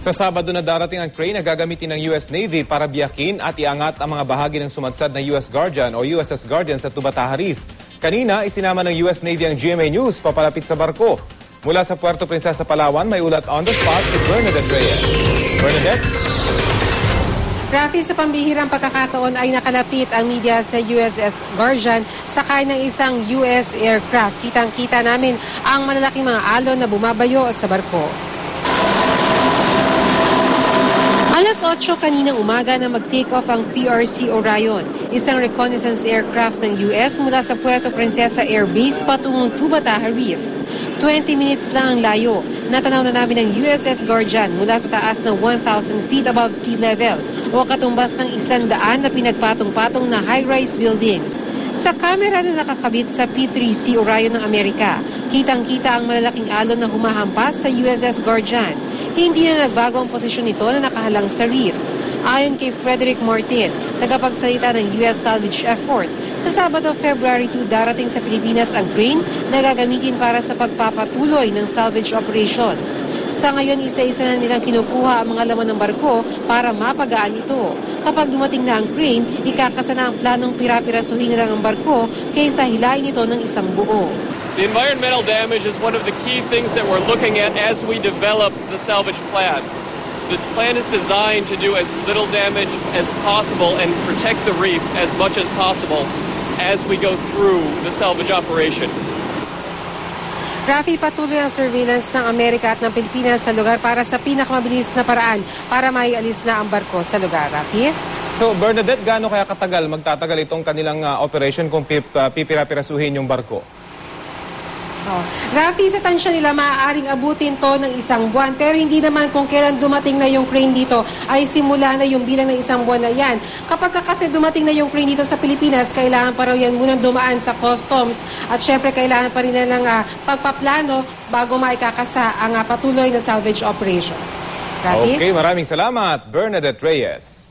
Sa Sabado na darating ang crane na gagamitin ng US Navy para biyakin at iangat ang mga bahagi ng sumadsad na US Guardian o USS Guardian sa Tubataha Reef. Kanina, isinama ng US Navy ang GMA News papalapit sa barko. Mula sa Puerto Princesa, Palawan, may ulat on the spot si Bernadette Reyes. Bernadette? Rafi, sa pambihirang pagkakataon ay nakalapit ang media sa USS Guardian sakay ng isang US aircraft. Kitang-kita namin ang malalaking mga alon na bumabayo sa barko. Alas 8 kaninang umaga na mag-take off ang PRC Orion, isang reconnaissance aircraft ng US mula sa Puerto Princesa Air Base patungong Tubataha Reef. 20 minutes lang ang layo. Natanaw na namin ang USS Guardian mula sa taas ng 1,000 feet above sea level o katumbas ng 100 na pinagpatong-patong na high-rise buildings. Sa kamera na nakakabit sa P3C Orion ng Amerika, kitang-kita ang malalaking alon na humahampas sa USS Guardian. Hindi na nagbago ang posisyon nito na nakahalang sa reef. Ayon kay Frederick Martin, tagapagsalita ng US salvage effort, sa Sabado, February 2 darating sa Pilipinas ang crane na gagamitin para sa pagpapatuloy ng salvage operations. Sa ngayon, isa-isa na nilang kinukuha ang mga laman ng barko para mapagaan ito. Kapag dumating na ang crane, ikakasa na ang planong pirapirasuhin na lang ang barko kaysa hilain ito ng isang buo. The environmental damage is one of the key things that we're looking at as we develop the salvage plan. The plan is designed to do as little damage as possible and protect the reef as much as possible as we go through the salvage operation. Rafi, patuloy ang surveillance ng Amerika at ng Pilipinas sa lugar para sa pinakamabilis na paraan para maialis na ang barko sa lugar. Rafi? So, Bernadette, gaano kaya magtatagal itong kanilang operation kung pipirapirasuhin yung barko? Rafi, sa tansya nila maaaring abutin to ng 1 buwan, pero hindi naman kung kailan dumating na yung crane dito ay simula na yung bilang ng 1 buwan na yan. Kapag kasi dumating na yung crane dito sa Pilipinas, kailangan pa raw yan munang dumaan sa customs at syempre kailangan pa rin na ng pagpaplano bago maikakasa ang patuloy na salvage operations. Rafi? Okay, maraming salamat, Bernadette Reyes.